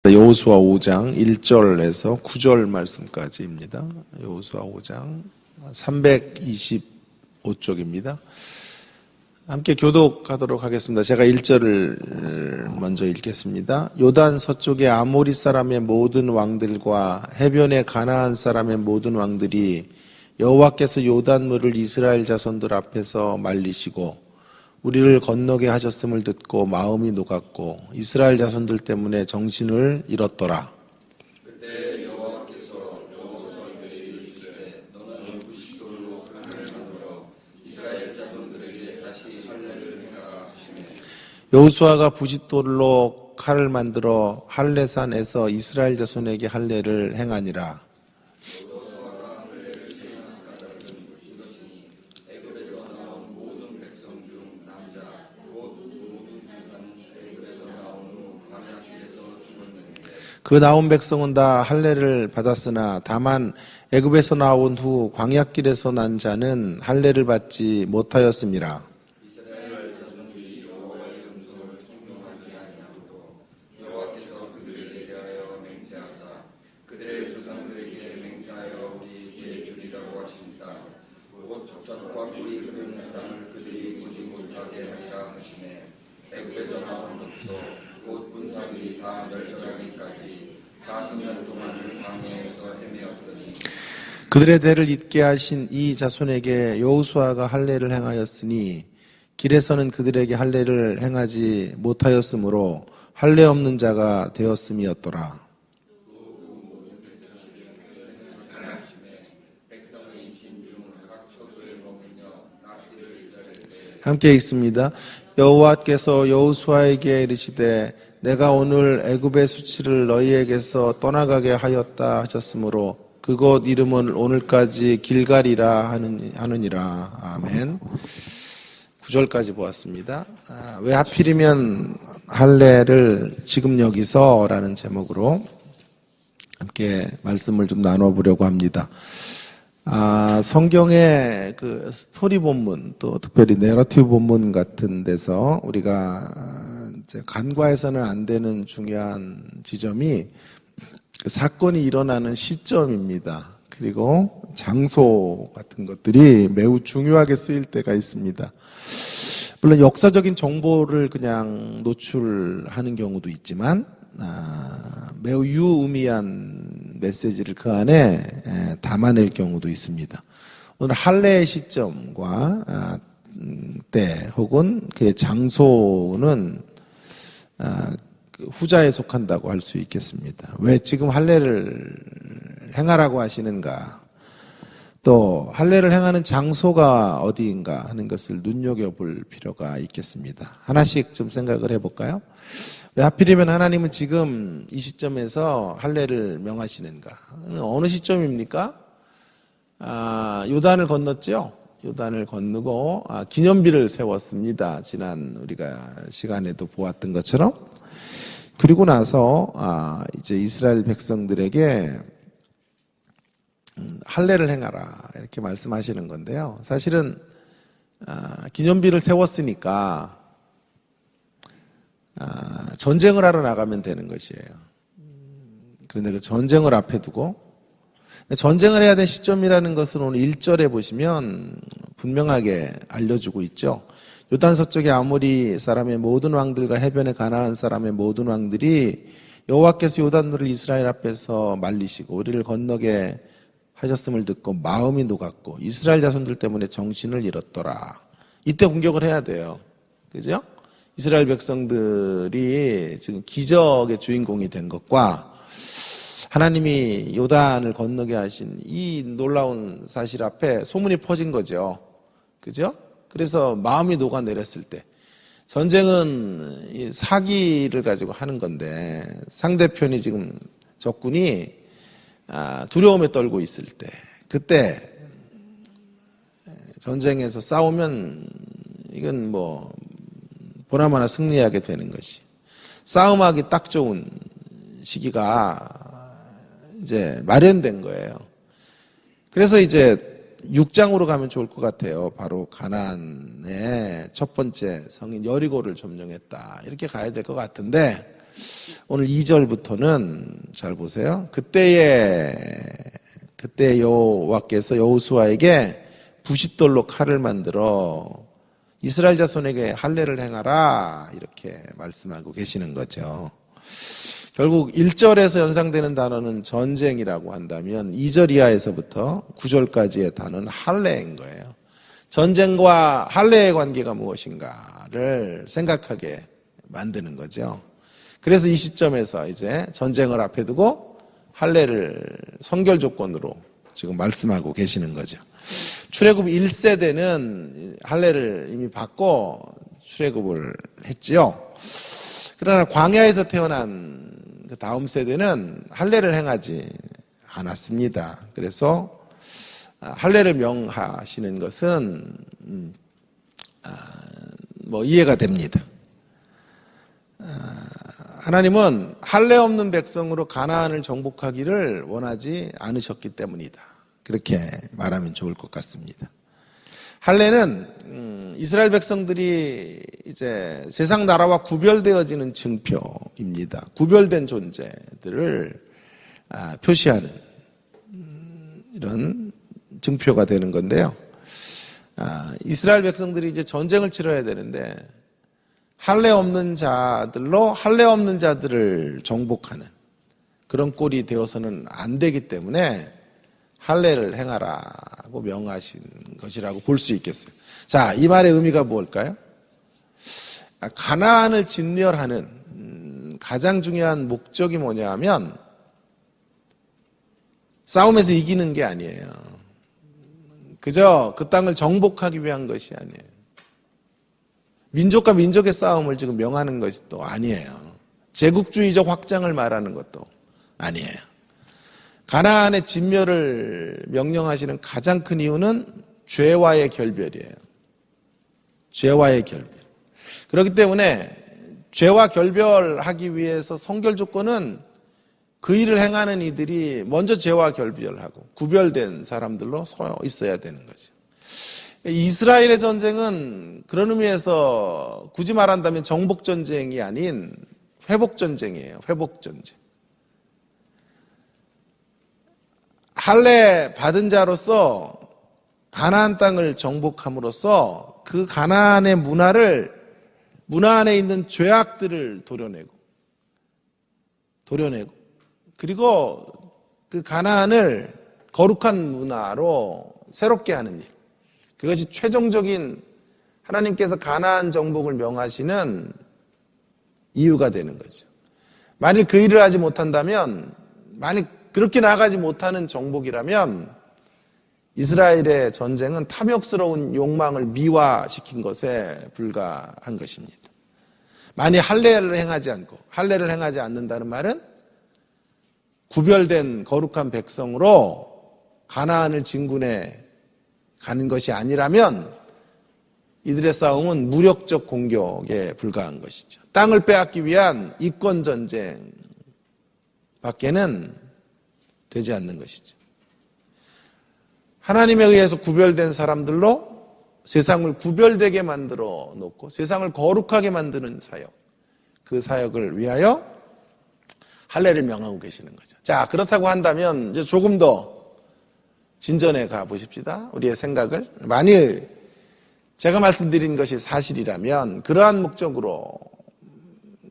여호수아 5장 1절에서 9절 말씀까지입니다. 여호수아 5장 325쪽입니다. 함께 교독하도록 하겠습니다. 제가 1절을 먼저 읽겠습니다. 요단 서쪽의 아모리 사람의 모든 왕들과 해변의 가나안 사람의 모든 왕들이 여호와께서 요단물을 이스라엘 자손들 앞에서 말리시고 우리를 건너게 하셨음을 듣고 마음이 녹았고 이스라엘 자손들 때문에 정신을 잃었더라. 그때 여호와께서 여호수아에게 이르시되 너는 부싯돌로 칼을 만들어 이스라엘 자손들에게 다시 할례를 행하라 하시매 여호수아가 부싯돌로 칼을 만들어 할례산에서 이스라엘 자손에게 할례를 행하니라. 여호수아가 할례를 시행한 까닭은 이것이니 애굽에서 나온 모든 백성 중 남자 곧 모든 산사는 애굽에서 나온 후 광야길에서 죽었는데 그 나온 백성은 다 할례를 받았으나 다만 애굽에서 나온 후 광야길에서 난 자는 할례를 받지 못하였음이라. 이스라엘 자손들이 여호와의 음성을 청종하지 아니하므로 여호와께서 그들에게 대하여 맹세하사 그들의 조상들에게 맹세하여 우리에게 주리라고 하신사 곧 젖과 꿀이 흐르는 땅을 그들이 보지 못하게 하리라 하시매 애굽에서 나온 족속 곧 군사들이 다 멸절하기까지 40년 동안을 광야에서 헤매었더니 그들의 대를 잇게 하신 이 자손에게 여호수아가 할례를 행하였으니 길에서는 그들에게 할례를 행하지 못하였으므로 할례 없는 자가 되었음이었더라. 백성이 진중 각 처소에 머물며 낫기를 기다릴 때 함께 읽습니다. 여호와께서 여호수아에게 이르시되 내가 오늘 애굽의 수치를 너희에게서 떠나가게 하였다 하셨으므로 그곳 이름은 오늘까지 길갈이라 하느니라. 아멘. 9절까지 보았습니다. 왜 하필이면 할례를 지금 여기서 라는 제목으로 함께 말씀을 좀 나눠보려고 합니다. 성경의 그 스토리 본문 또 특별히 내러티브 본문 같은 데서 우리가 이제 간과해서는 안 되는 중요한 지점이 그 사건이 일어나는 시점입니다. 그리고 장소 같은 것들이 매우 중요하게 쓰일 때가 있습니다. 물론 역사적인 정보를 그냥 노출하는 경우도 있지만 매우 유의미한 메시지를 그 안에 담아낼 경우도 있습니다. 오늘 할례의 시점과 때 혹은 그의 장소는 후자에 속한다고 할 수 있겠습니다. 왜 지금 할례를 행하라고 하시는가? 또 할례를 행하는 장소가 어디인가 하는 것을 눈여겨볼 필요가 있겠습니다. 하나씩 좀 생각을 해볼까요? 왜 하필이면 하나님은 지금 이 시점에서 할례를 명하시는가? 어느 시점입니까? 요단을 건넜죠? 요단을 건너고 기념비를 세웠습니다. 지난 우리가 시간에도 보았던 것처럼. 그리고 나서 이제 이스라엘 백성들에게 할례를 행하라 이렇게 말씀하시는 건데요. 사실은 기념비를 세웠으니까 전쟁을 하러 나가면 되는 것이에요. 그런데 그 전쟁을 앞에 두고 전쟁을 해야 될 시점이라는 것은 오늘 1절에 보시면 분명하게 알려주고 있죠. 요단 서쪽의 아모리 사람의 모든 왕들과 해변의 가나안 사람의 모든 왕들이 여호와께서 요단물을 이스라엘 앞에서 말리시고 우리를 건너게 하셨음을 듣고 마음이 녹았고 이스라엘 자손들 때문에 정신을 잃었더라. 이때 공격을 해야 돼요. 그죠? 이스라엘 백성들이 지금 기적의 주인공이 된 것과 하나님이 요단을 건너게 하신 이 놀라운 사실 앞에 소문이 퍼진 거죠. 그죠? 그래서 마음이 녹아내렸을 때 전쟁은 이 사기를 가지고 하는 건데 상대편이 지금 적군이 두려움에 떨고 있을 때 그때 전쟁에서 싸우면 이건 뭐 보나마나 승리하게 되는 것이 싸움하기 딱 좋은 시기가 이제 마련된 거예요. 그래서 이제 6장으로 가면 좋을 것 같아요. 바로 가나안의 첫 번째 성인 여리고를 점령했다. 이렇게 가야 될 것 같은데 오늘 2절부터는 잘 보세요. 그때 여호와께서 여호수아에게 부싯돌로 칼을 만들어 이스라엘 자손에게 할례를 행하라 이렇게 말씀하고 계시는 거죠. 결국 1절에서 연상되는 단어는 전쟁이라고 한다면 2절 이하에서부터 9절까지의 단어는 할례인 거예요. 전쟁과 할례의 관계가 무엇인가를 생각하게 만드는 거죠. 그래서 이 시점에서 이제 전쟁을 앞에 두고 할례를 선결 조건으로 지금 말씀하고 계시는 거죠. 출애굽 1세대는 할례를 이미 받고 출애굽을 했지요. 그러나 광야에서 태어난 그 다음 세대는 할례를 행하지 않았습니다. 그래서 할례를 명하시는 것은 이해가 됩니다. 하나님은 할례 없는 백성으로 가나안을 정복하기를 원하지 않으셨기 때문이다. 그렇게 말하면 좋을 것 같습니다. 할례는 이스라엘 백성들이 이제 세상 나라와 구별되어지는 증표입니다. 구별된 존재들을 표시하는 이런 증표가 되는 건데요. 이스라엘 백성들이 이제 전쟁을 치러야 되는데 할례 없는 자들로 할례 없는 자들을 정복하는 그런 꼴이 되어서는 안 되기 때문에 할례를 행하라고 명하신 것이라고 볼 수 있겠어요. 자, 이 말의 의미가 뭘까요? 가나안을 진멸하는 가장 중요한 목적이 뭐냐 하면 싸움에서 이기는 게 아니에요. 그저 그 땅을 정복하기 위한 것이 아니에요. 민족과 민족의 싸움을 지금 명하는 것이 또 아니에요. 제국주의적 확장을 말하는 것도 아니에요. 가나안의 진멸을 명령하시는 가장 큰 이유는 죄와의 결별이에요. 죄와의 결별. 그렇기 때문에 죄와 결별하기 위해서 성결 조건은 그 일을 행하는 이들이 먼저 죄와 결별하고 구별된 사람들로 서 있어야 되는 거죠. 이스라엘의 전쟁은 그런 의미에서 굳이 말한다면 정복전쟁이 아닌 회복전쟁이에요. 회복전쟁. 할례 받은 자로서 가나안 땅을 정복함으로써 그 가나안의 문화 안에 있는 죄악들을 도려내고 그리고 그 가나안을 거룩한 문화로 새롭게 하는 일. 그것이 최종적인 하나님께서 가나안 정복을 명하시는 이유가 되는 거죠. 만일 그 일을 하지 못한다면, 만일 그렇게 나가지 못하는 정복이라면 이스라엘의 전쟁은 탐욕스러운 욕망을 미화시킨 것에 불과한 것입니다. 만일 할례를 행하지 않는다는 말은 구별된 거룩한 백성으로 가나안을 진군해 가는 것이 아니라면 이들의 싸움은 무력적 공격에 불과한 것이죠. 땅을 빼앗기 위한 이권 전쟁 밖에는 되지 않는 것이죠. 하나님에 의해서 구별된 사람들로 세상을 구별되게 만들어 놓고 세상을 거룩하게 만드는 사역, 그 사역을 위하여 할례를 명하고 계시는 거죠. 자, 그렇다고 한다면 이제 조금 더 진전해 가 보십시다. 우리의 생각을. 만일 제가 말씀드린 것이 사실이라면 그러한 목적으로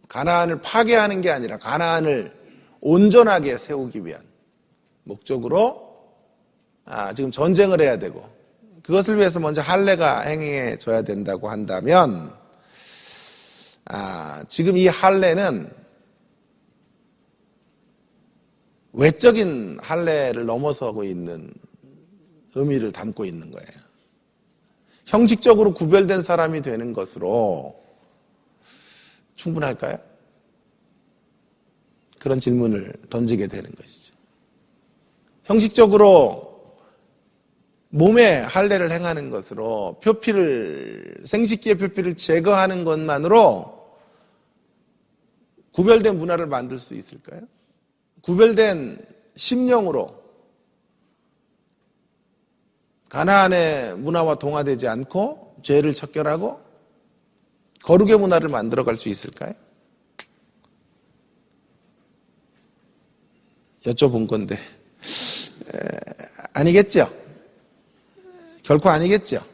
가나안을 파괴하는 게 아니라 가나안을 온전하게 세우기 위한 목적으로 지금 전쟁을 해야 되고 그것을 위해서 먼저 할례가 행해져야 된다고 한다면 지금 이 할례는 외적인 할례를 넘어서고 있는 의미를 담고 있는 거예요. 형식적으로 구별된 사람이 되는 것으로 충분할까요? 그런 질문을 던지게 되는 것이죠. 형식적으로 몸에 할례를 행하는 것으로 생식기의 표피를 제거하는 것만으로 구별된 문화를 만들 수 있을까요? 구별된 심령으로 가나안의 문화와 동화되지 않고 죄를 척결하고 거룩의 문화를 만들어갈 수 있을까요? 여쭤본 건데 아니겠죠? 결코 아니겠죠?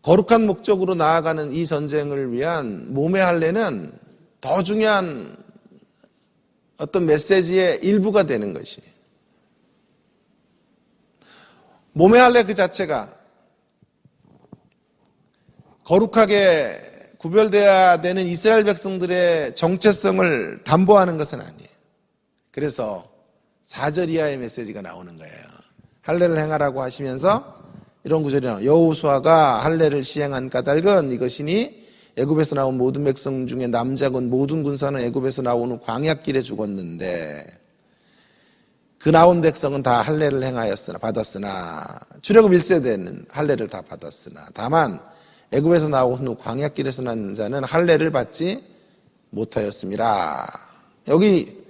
거룩한 목적으로 나아가는 이 전쟁을 위한 몸의 할례는 더 중요한 어떤 메시지의 일부가 되는 것이, 몸의 할례 그 자체가 거룩하게 구별되어야 되는 이스라엘 백성들의 정체성을 담보하는 것은 아니에요. 그래서 4절 이하의 메시지가 나오는 거예요. 할례를 행하라고 하시면서 이런 구절이 나와요. 여호수아가 할례를 시행한 까닭은 이것이니 애굽에서 나온 모든 백성 중에 남자건 모든 군사는 애굽에서 나온 후 광야길에 죽었는데 그 나온 백성은 다 할례를 행하였으나 받았으나 출애굽 1세대는 할례를 다 받았으나 다만 애굽에서 나온 후 광야길에서 난 자는 할례를 받지 못하였습니다. 여기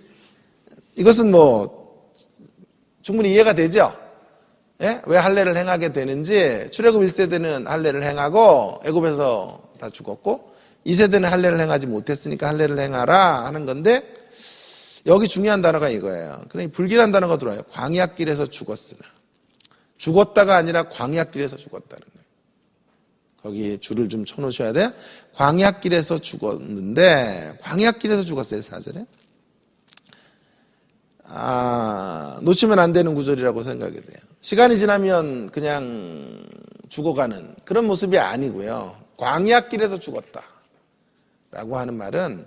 이것은 충분히 이해가 되죠? 예? 왜 할례를 행하게 되는지. 출애굽 1세대는 할례를 행하고 애굽에서 다 죽었고 2세대는 할례를 행하지 못했으니까 할례를 행하라 하는 건데, 여기 중요한 단어가 이거예요. 그러니 불길한 단어가 들어와요. 광야길에서 죽었으나. 죽었다가 아니라 광야길에서 죽었다는 거예요. 거기에 줄을 좀 쳐놓으셔야 돼요. 광야길에서 죽었는데, 광야길에서 죽었어요, 4절에. 놓치면 안 되는 구절이라고 생각이 돼요. 시간이 지나면 그냥 죽어가는 그런 모습이 아니고요. 광야길에서 죽었다라고 하는 말은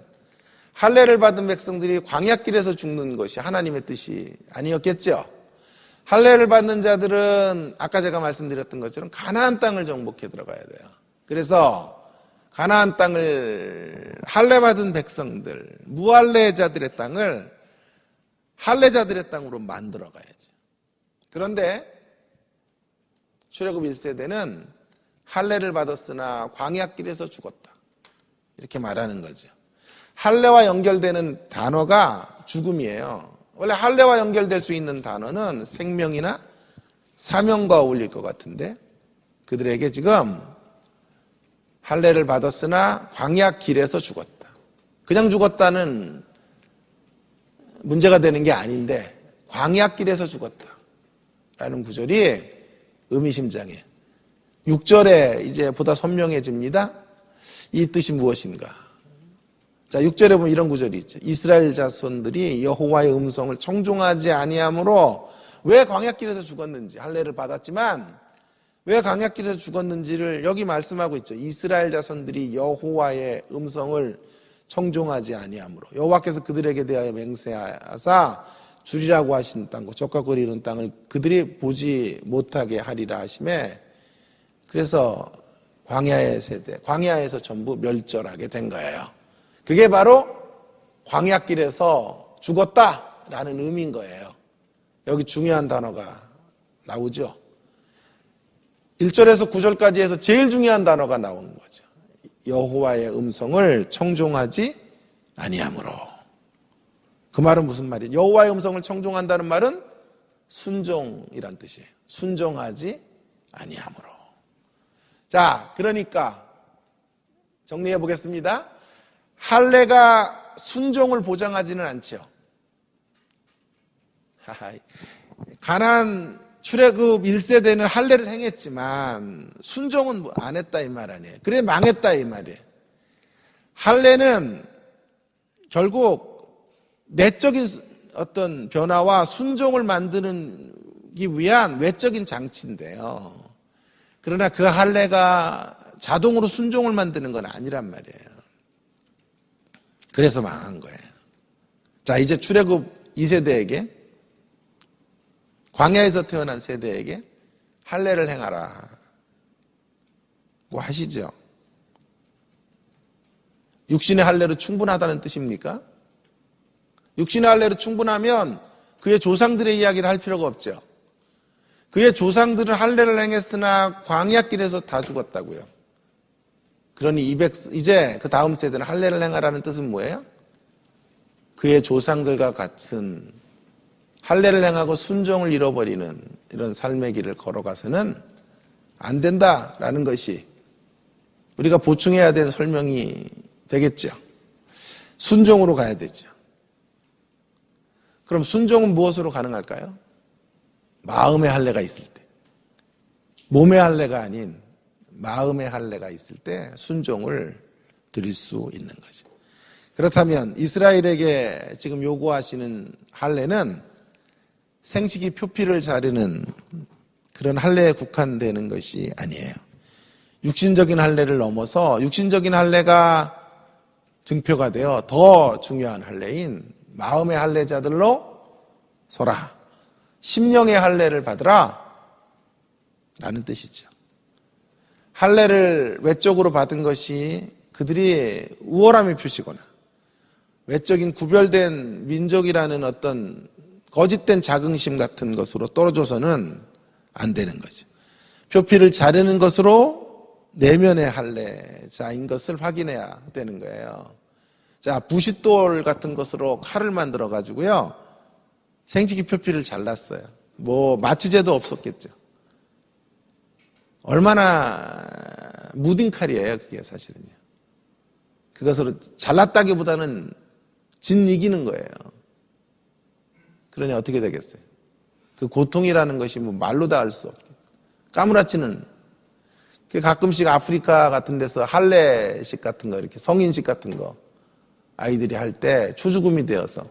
할례를 받은 백성들이 광야길에서 죽는 것이 하나님의 뜻이 아니었겠죠. 할례를 받는 자들은 아까 제가 말씀드렸던 것처럼 가나안 땅을 정복해 들어가야 돼요. 그래서 가나안 땅을 할례 받은 백성들, 무할례자들의 땅을 할례자들의 땅으로 만들어 가야죠. 그런데 출애굽 1세대는 할례를 받았으나 광야길에서 죽었다, 이렇게 말하는 거죠. 할례와 연결되는 단어가 죽음이에요. 원래 할례와 연결될 수 있는 단어는 생명이나 사명과 어울릴 것 같은데, 그들에게 지금 할례를 받았으나 광야길에서 죽었다, 그냥 죽었다는 문제가 되는 게 아닌데 광야길에서 죽었다라는 구절이 의미심장해요. 6절에 이제 보다 선명해집니다. 이 뜻이 무엇인가? 자, 6절에 보면 이런 구절이 있죠. 이스라엘 자손들이 여호와의 음성을 청종하지 아니하므로. 왜 광야길에서 죽었는지, 할례를 받았지만 왜 광야길에서 죽었는지를 여기 말씀하고 있죠. 이스라엘 자손들이 여호와의 음성을 청종하지 아니하므로. 여호와께서 그들에게 대하여 맹세하사 주리라고 하신 땅과 적과 꿀이 이룬 땅을 그들이 보지 못하게 하리라 하심에, 그래서 광야의 세대, 광야에서 전부 멸절하게 된 거예요. 그게 바로 광야길에서 죽었다라는 의미인 거예요. 여기 중요한 단어가 나오죠. 1절에서 9절까지 해서 제일 중요한 단어가 나온 거죠. 여호와의 음성을 청종하지 아니하므로. 그 말은 무슨 말이에요? 여호와의 음성을 청종한다는 말은 순종이란 뜻이에요. 순종하지 아니하므로. 자, 그러니까 정리해 보겠습니다. 할례가 순종을 보장하지는 않죠. 가나안 출애굽 1세대는 할례를 행했지만 순종은 안 했다 이 말 아니에요. 그래 망했다 이 말이에요. 할례는 결국 내적인 어떤 변화와 순종을 만드기 위한 외적인 장치인데요. 그러나 그 할례가 자동으로 순종을 만드는 건 아니란 말이에요. 그래서 망한 거예요. 자, 이제 출애굽 2세대에게, 광야에서 태어난 세대에게 할례를 행하라고 하시죠. 육신의 할례로 충분하다는 뜻입니까? 육신의 할례로 충분하면 그의 조상들의 이야기를 할 필요가 없죠. 그의 조상들은 할례를 행했으나 광야길에서 다 죽었다고요. 그러니 이제 그 다음 세대는 할례를 행하라는 뜻은 뭐예요? 그의 조상들과 같은 할례를 행하고 순종을 잃어버리는 이런 삶의 길을 걸어가서는 안 된다라는 것이 우리가 보충해야 될 설명이 되겠죠. 순종으로 가야 되죠. 그럼 순종은 무엇으로 가능할까요? 마음의 할례가 있을 때. 몸의 할례가 아닌 마음의 할례가 있을 때 순종을 드릴 수 있는 거죠. 그렇다면 이스라엘에게 지금 요구하시는 할례는 생식기 표피를 자르는 그런 할례에 국한되는 것이 아니에요. 육신적인 할례를 넘어서 육신적인 할례가 증표가 되어 더 중요한 할례인 마음의 할례자들로 서라. 심령의 할례를 받으라. 라는 뜻이죠. 할례를 외적으로 받은 것이 그들이 우월함의 표시거나 외적인 구별된 민족이라는 어떤 거짓된 자긍심 같은 것으로 떨어져서는 안 되는 거죠. 표피를 자르는 것으로 내면의 할례자인 것을 확인해야 되는 거예요. 자, 부싯돌 같은 것으로 칼을 만들어 가지고요. 생식기 표피를 잘랐어요. 뭐 마취제도 없었겠죠. 얼마나 무딘 칼이에요, 그게 사실은요. 그것으로 잘랐다기보다는 진 이기는 거예요. 그러니 어떻게 되겠어요? 그 고통이라는 것이 뭐 말로 다 알 수 없게. 까무라치는, 가끔씩 아프리카 같은 데서 할례식 같은 거, 이렇게 성인식 같은 거, 아이들이 할 때 초죽음이 되어서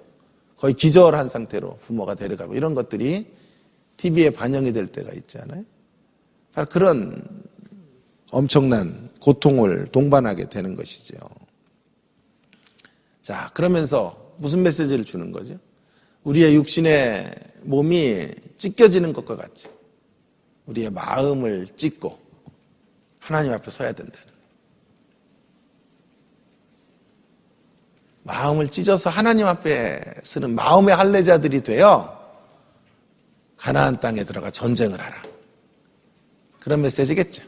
거의 기절한 상태로 부모가 데려가고 이런 것들이 TV에 반영이 될 때가 있잖아요. 바로 그런 엄청난 고통을 동반하게 되는 것이죠. 자, 그러면서 무슨 메시지를 주는 거죠? 우리의 육신의 몸이 찢겨지는 것과 같이 우리의 마음을 찢고 하나님 앞에 서야 된다는 거예요. 마음을 찢어서 하나님 앞에 서는 마음의 할례자들이 되어 가나안 땅에 들어가 전쟁을 하라. 그런 메시지겠죠.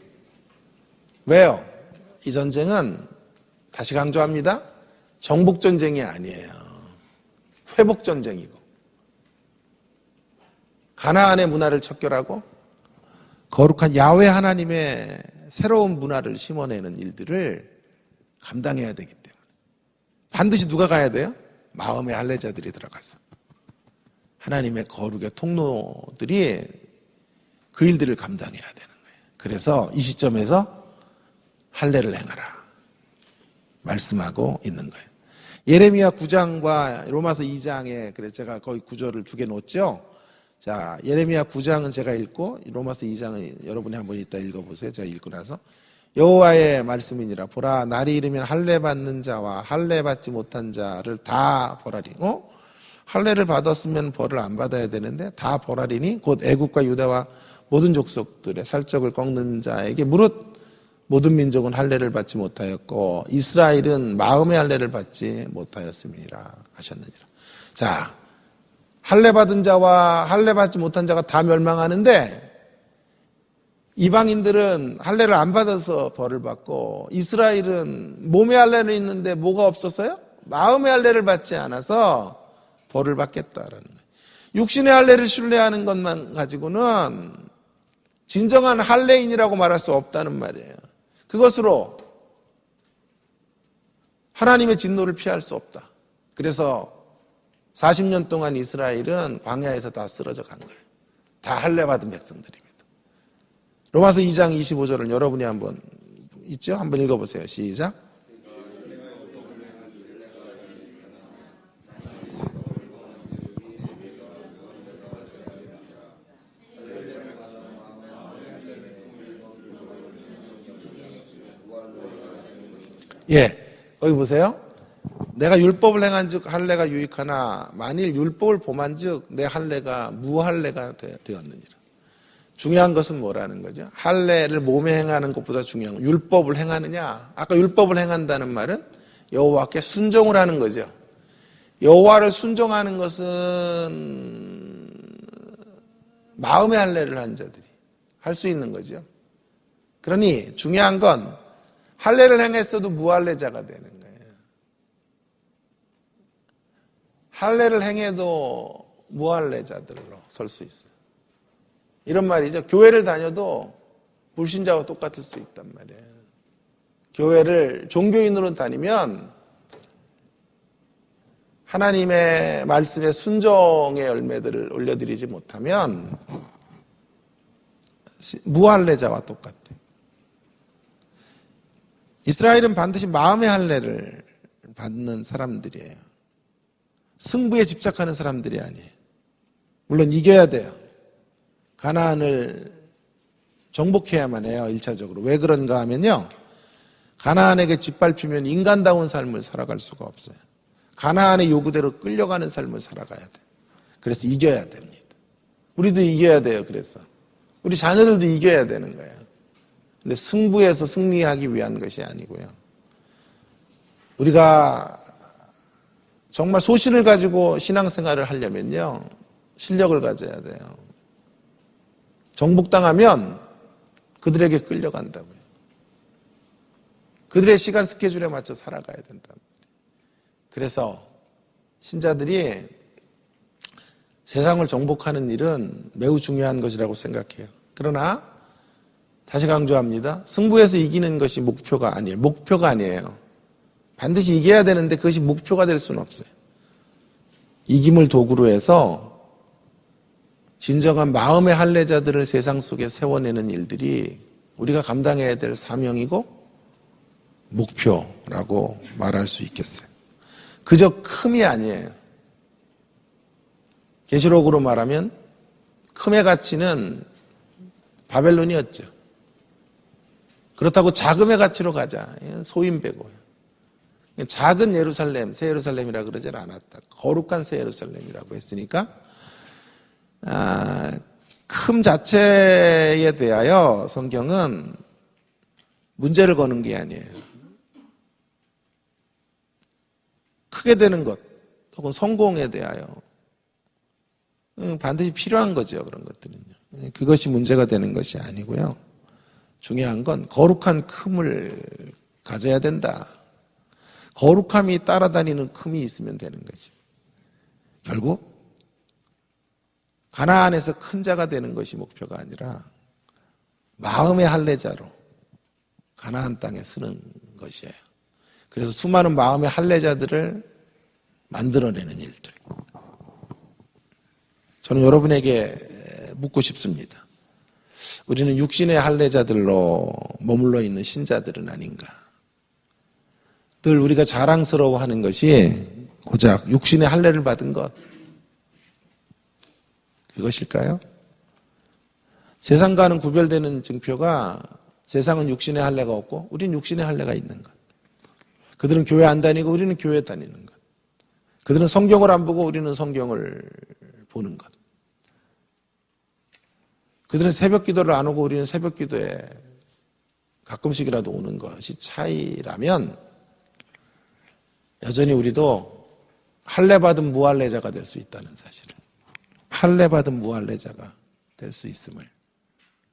왜요? 이 전쟁은 다시 강조합니다. 정복전쟁이 아니에요. 회복전쟁이고 가나안의 문화를 척결하고 거룩한 야훼 하나님의 새로운 문화를 심어내는 일들을 감당해야 되기 때문에 반드시 누가 가야 돼요? 마음의 할례자들이 들어가서 하나님의 거룩의 통로들이 그 일들을 감당해야 되는 거예요. 그래서 이 시점에서 할례를 행하라 말씀하고 있는 거예요. 예레미야 9장과 로마서 2장에 그래서 제가 거의 구절을 두 개 놓았죠. 자, 예레미야 9장은 제가 읽고 로마서 2장은 여러분이 한번 이따 읽어보세요. 제가 읽고 나서 여호와의 말씀이니라. 보라, 날이 이르면 할례 받는 자와 할례 받지 못한 자를 다 벌하리. 할례를 받았으면 벌을 안 받아야 되는데 다 벌하리니 곧 애국과 유다와 모든 족속들의 살적을 꺾는 자에게 무릇 모든 민족은 할례를 받지 못하였고 이스라엘은 마음의 할례를 받지 못하였음이니라 하셨느니라. 자, 할례 받은 자와 할례 받지 못한 자가 다 멸망하는데 이방인들은 할례를 안 받아서 벌을 받고 이스라엘은 몸의 할례는 있는데 뭐가 없었어요? 마음의 할례를 받지 않아서 벌을 받겠다라는 거예요. 육신의 할례를 신뢰하는 것만 가지고는 진정한 할례인이라고 말할 수 없다는 말이에요. 그것으로 하나님의 진노를 피할 수 없다. 그래서 40년 동안 이스라엘은 광야에서 다 쓰러져 간 거예요. 다 할례 받은 백성들입니다. 로마서 2장 25절을 여러분이 한번 있죠? 한번 읽어보세요. 시작. 예, 거기 보세요. 내가 율법을 행한즉 할례가 유익하나 만일 율법을 범한즉 내 할례가 무할례가 되었느니라. 중요한 것은 뭐라는 거죠? 할례를 몸에 행하는 것보다 중요한 건 율법을 행하느냐. 아까 율법을 행한다는 말은 여호와께 순종을 하는 거죠. 여호와를 순종하는 것은 마음의 할례를 한 자들이 할 수 있는 거죠. 그러니 중요한 건 할례를 행했어도 무할례자가 되는 거예요. 할례를 행해도 무할례자들로 설 수 있어요. 이런 말이죠. 교회를 다녀도 불신자와 똑같을 수 있단 말이에요. 교회를 종교인으로 다니면 하나님의 말씀에 순종의 열매들을 올려드리지 못하면 무할례자와 똑같아요. 이스라엘은 반드시 마음의 할례를 받는 사람들이에요. 승부에 집착하는 사람들이 아니에요. 물론 이겨야 돼요. 가나안을 정복해야만 해요. 1차적으로. 왜 그런가 하면요, 가나안에게 짓밟히면 인간다운 삶을 살아갈 수가 없어요. 가나안의 요구대로 끌려가는 삶을 살아가야 돼요. 그래서 이겨야 됩니다. 우리도 이겨야 돼요. 그래서 우리 자녀들도 이겨야 되는 거예요. 근데 승부에서 승리하기 위한 것이 아니고요, 우리가 정말 소신을 가지고 신앙생활을 하려면요, 실력을 가져야 돼요. 정복당하면 그들에게 끌려간다고요. 그들의 시간 스케줄에 맞춰 살아가야 된다. 그래서 신자들이 세상을 정복하는 일은 매우 중요한 것이라고 생각해요. 그러나 다시 강조합니다. 승부에서 이기는 것이 목표가 아니에요. 목표가 아니에요. 반드시 이겨야 되는데 그것이 목표가 될 수는 없어요. 이김을 도구로 해서 진정한 마음의 할례자들을 세상 속에 세워내는 일들이 우리가 감당해야 될 사명이고 목표라고 말할 수 있겠어요. 그저 큼이 아니에요. 계시록으로 말하면 큼의 가치는 바벨론이었죠. 그렇다고 자금의 가치로 가자. 소인배고요. 작은 예루살렘, 새 예루살렘이라 그러지 않았다. 거룩한 새 예루살렘이라고 했으니까 큼 자체에 대하여 성경은 문제를 거는 게 아니에요. 크게 되는 것 혹은 성공에 대하여 반드시 필요한 거죠. 그런 것들은요. 그것이 문제가 되는 것이 아니고요. 중요한 건 거룩한 큼을 가져야 된다. 거룩함이 따라다니는 큼이 있으면 되는 거죠. 결국 가나안에서 큰 자가 되는 것이 목표가 아니라 마음의 할례자로 가나안 땅에 서는 것이에요. 그래서 수많은 마음의 할례자들을 만들어내는 일들. 저는 여러분에게 묻고 싶습니다. 우리는 육신의 할례자들로 머물러 있는 신자들은 아닌가? 늘 우리가 자랑스러워하는 것이 고작 육신의 할례를 받은 것, 그것일까요? 세상과는 구별되는 증표가 세상은 육신의 할례가 없고 우리는 육신의 할례가 있는 것. 그들은 교회 안 다니고 우리는 교회 다니는 것. 그들은 성경을 안 보고 우리는 성경을 보는 것. 그들은 새벽 기도를 안 오고 우리는 새벽 기도에 가끔씩이라도 오는 것이 차이라면 여전히 우리도 할례받은 무할례자가 될 수 있다는 사실을, 할례받은 무할례자가 될 수 있음을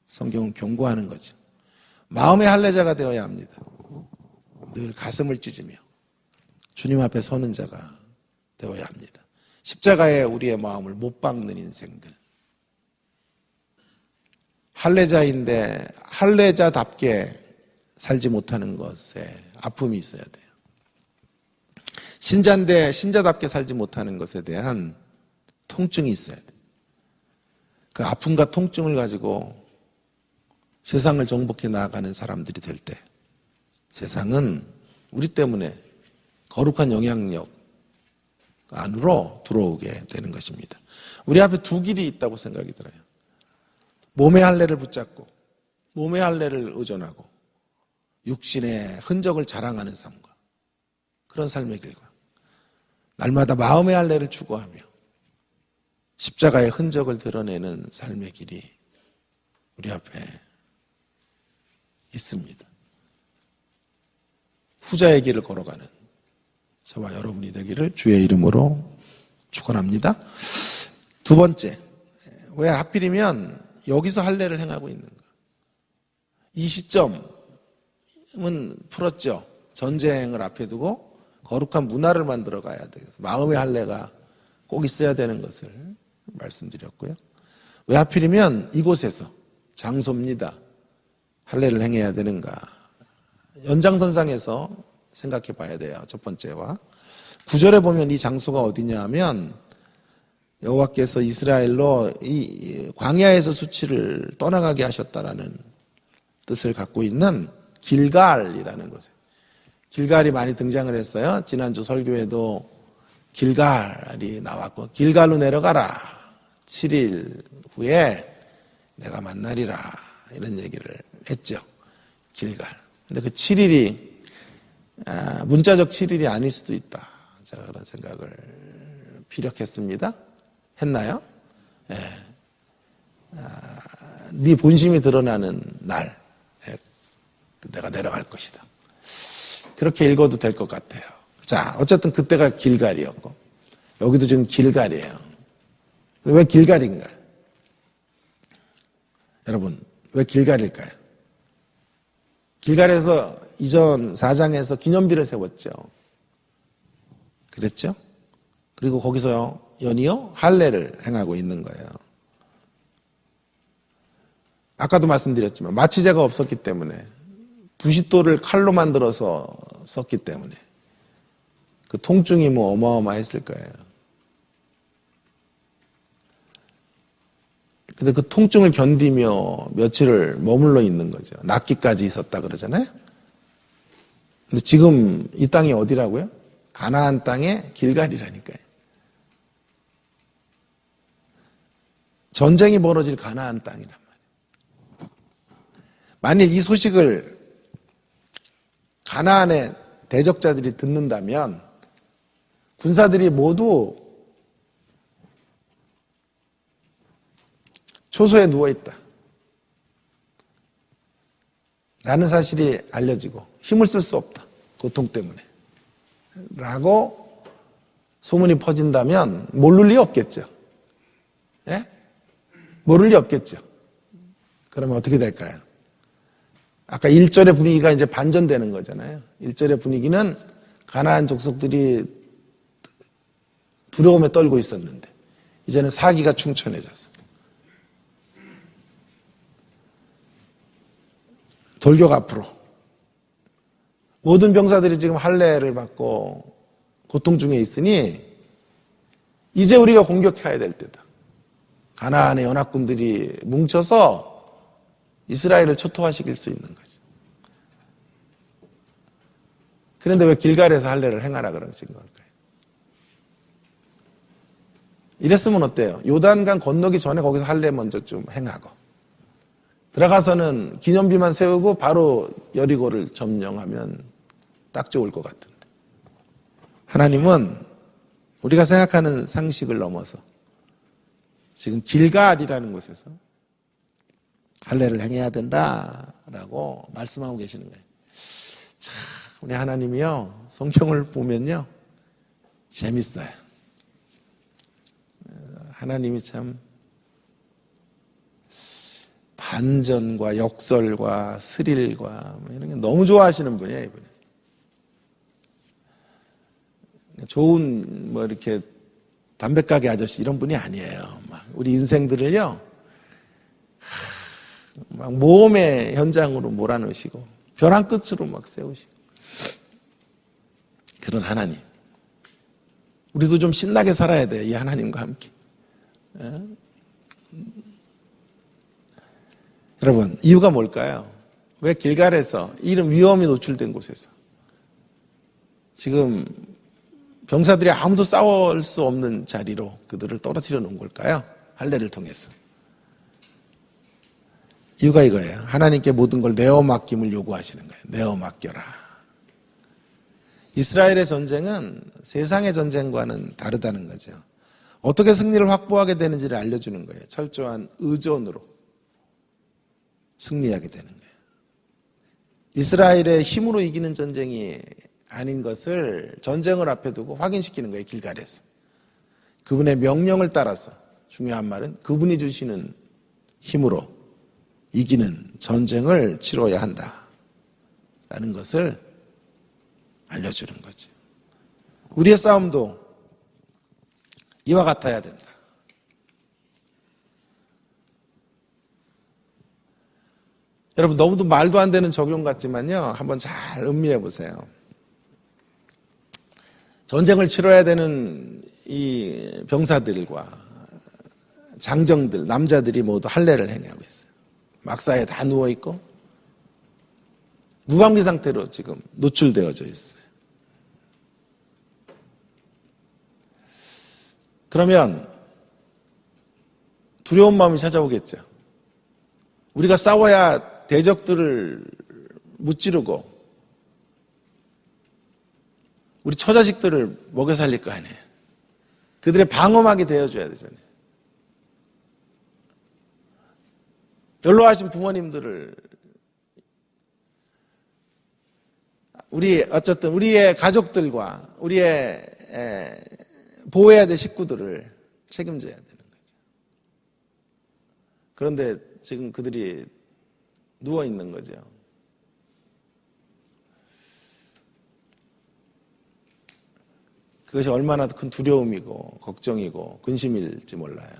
성경은 경고하는 거죠. 마음의 할례자가 되어야 합니다. 늘 가슴을 찢으며 주님 앞에 서는 자가 되어야 합니다. 십자가에 우리의 마음을 못 박는 인생들. 할례자인데 할례자답게 살지 못하는 것에 아픔이 있어야 돼요. 신자인데 신자답게 살지 못하는 것에 대한 통증이 있어야 돼요. 그 아픔과 통증을 가지고 세상을 정복해 나아가는 사람들이 될 때 세상은 우리 때문에 거룩한 영향력 안으로 들어오게 되는 것입니다. 우리 앞에 두 길이 있다고 생각이 들어요. 몸의 할례를 붙잡고 몸의 할례를 의존하고 육신의 흔적을 자랑하는 삶과 그런 삶의 길과 날마다 마음의 할례를 추구하며 십자가의 흔적을 드러내는 삶의 길이 우리 앞에 있습니다. 후자의 길을 걸어가는 저와 여러분이 되기를 주의 이름으로 축원합니다. 두 번째, 왜 하필이면 여기서 할례를 행하고 있는가? 이 시점은 풀었죠. 전쟁을 앞에 두고 거룩한 문화를 만들어 가야 돼요. 마음의 할례가 꼭 있어야 되는 것을 말씀드렸고요. 왜 하필이면 이곳에서 장소입니다. 할례를 행해야 되는가? 연장선상에서 생각해 봐야 돼요. 첫 번째와. 9절에 보면 이 장소가 어디냐 하면 여호와께서 이스라엘로 이 광야에서 수치를 떠나가게 하셨다라는 뜻을 갖고 있는 길갈이라는 곳에, 길갈이 많이 등장을 했어요. 지난주 설교에도 길갈이 나왔고, 길갈로 내려가라. 7일 후에 내가 만나리라. 이런 얘기를 했죠. 길갈. 근데 그 7일이 문자적 7일이 아닐 수도 있다. 제가 그런 생각을 피력했습니다. 했나요? 예. 네 본심이 드러나는 날, 내가 내려갈 것이다. 그렇게 읽어도 될 것 같아요. 자, 어쨌든 그때가 길갈이었고, 여기도 지금 길갈이에요. 왜 길갈인가요? 여러분, 왜 길갈일까요? 길갈에서 이전 4장에서 기념비를 세웠죠. 그랬죠? 그리고 거기서 연이어 할례를 행하고 있는 거예요. 아까도 말씀드렸지만 마취제가 없었기 때문에, 부싯돌을 칼로 만들어서 썼기 때문에 그 통증이 뭐 어마어마했을 거예요. 근데 그 통증을 견디며 며칠을 머물러 있는 거죠. 낫기까지 있었다 그러잖아요. 근데 지금 이 땅이 어디라고요? 가나안 땅의 길갈이라니까요. 전쟁이 벌어질 가나안 땅이란 말이에요. 만일 이 소식을 가나안의 대적자들이 듣는다면 군사들이 모두 초소에 누워있다 라는 사실이 알려지고 힘을 쓸 수 없다, 고통 때문에 라고 소문이 퍼진다면 모를 리 없겠죠. 예? 모를 리 없겠죠. 그러면 어떻게 될까요? 아까 1절의 분위기가 이제 반전되는 거잖아요. 1절의 분위기는 가나안 족속들이 두려움에 떨고 있었는데 이제는 사기가 충천해졌어. 돌격 앞으로. 모든 병사들이 지금 할례를 받고 고통 중에 있으니 이제 우리가 공격해야 될 때다. 가나안의 연합군들이 뭉쳐서 이스라엘을 초토화시킬 수 있는 거죠. 그런데 왜 길갈에서 할례를 행하라 그러신 걸까요? 이랬으면 어때요? 요단강 건너기 전에 거기서 할례 먼저 좀 행하고 들어가서는 기념비만 세우고 바로 여리고를 점령하면 딱 좋을 것 같은데, 하나님은 우리가 생각하는 상식을 넘어서 지금 길갈이라는 곳에서 할례를 행해야 된다라고 말씀하고 계시는 거예요. 참, 우리 하나님이요, 성경을 보면요 재밌어요. 하나님이 참 반전과 역설과 스릴과 이런 게 너무 좋아하시는 분이에요, 이분이. 좋은 뭐 이렇게 담배가게 아저씨 이런 분이 아니에요. 막 우리 인생들을요 막 모험의 현장으로 몰아넣으시고 벼랑 끝으로 막 세우시고 그런 하나님. 우리도 좀 신나게 살아야 돼요, 이 하나님과 함께. 여러분, 이유가 뭘까요? 왜 길갈에서, 이런 위험이 노출된 곳에서 지금 병사들이 아무도 싸울 수 없는 자리로 그들을 떨어뜨려 놓은 걸까요? 할례를 통해서. 이유가 이거예요. 하나님께 모든 걸 내어 맡김을 요구하시는 거예요. 내어 맡겨라. 이스라엘의 전쟁은 세상의 전쟁과는 다르다는 거죠. 어떻게 승리를 확보하게 되는지를 알려주는 거예요. 철저한 의존으로 승리하게 되는 거예요. 이스라엘의 힘으로 이기는 전쟁이 아닌 것을 전쟁을 앞에 두고 확인시키는 거예요. 길갈에서. 그분의 명령을 따라서, 중요한 말은 그분이 주시는 힘으로 이기는 전쟁을 치러야 한다라는 것을 알려주는 거죠. 우리의 싸움도 이와 같아야 된다. 여러분, 너무도 말도 안 되는 적용 같지만요, 한번 잘 음미해 보세요. 전쟁을 치러야 되는 이 병사들과 장정들, 남자들이 모두 할례를 행하고 있어요. 막사에 다 누워있고 무방비 상태로 지금 노출되어져 있어요. 그러면 두려운 마음이 찾아오겠죠. 우리가 싸워야 대적들을 무찌르고 우리 처자식들을 먹여 살릴 거 아니에요. 그들의 방어막이 되어줘야 되잖아요. 연로하신 부모님들을 어쨌든 우리의 가족들과 우리의 보호해야 될 식구들을 책임져야 되는 거죠. 그런데 지금 그들이 누워 있는 거죠. 그것이 얼마나 큰 두려움이고 걱정이고 근심일지 몰라요.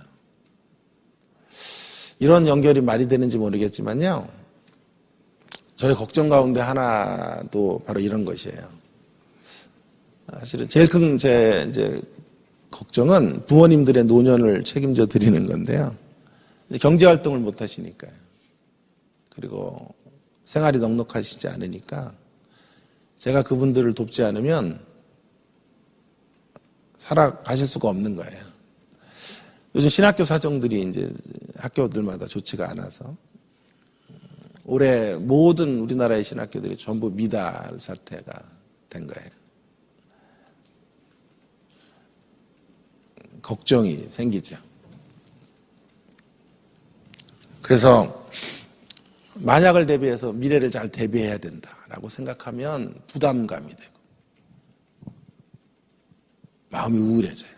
이런 연결이 말이 되는지 모르겠지만요. 저의 걱정 가운데 하나도 바로 이런 것이에요. 사실은 제일 큰 제 걱정은 부모님들의 노년을 책임져 드리는 건데요. 경제 활동을 못 하시니까요. 그리고 생활이 넉넉하시지 않으니까 제가 그분들을 돕지 않으면 살아가실 수가 없는 거예요. 요즘 신학교 사정들이 이제 학교들마다 좋지가 않아서 올해 모든 우리나라의 신학교들이 전부 미달 사태가 된 거예요. 걱정이 생기죠. 그래서 만약을 대비해서 미래를 잘 대비해야 된다라고 생각하면 부담감이 되고 마음이 우울해져요.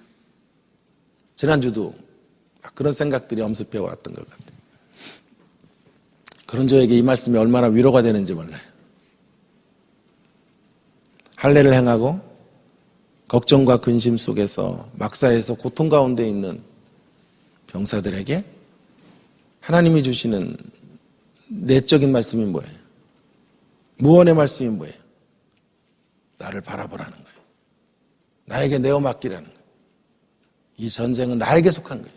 지난주도 그런 생각들이 엄습해 왔던 것 같아요. 그런 저에게 이 말씀이 얼마나 위로가 되는지 몰라요. 할례를 행하고 걱정과 근심 속에서 막사에서 고통 가운데 있는 병사들에게 하나님이 주시는 내적인 말씀이 뭐예요? 무언의 말씀이 뭐예요? 나를 바라보라는 거예요. 나에게 내어 맡기라는 거예요. 이 전쟁은 나에게 속한 거예요.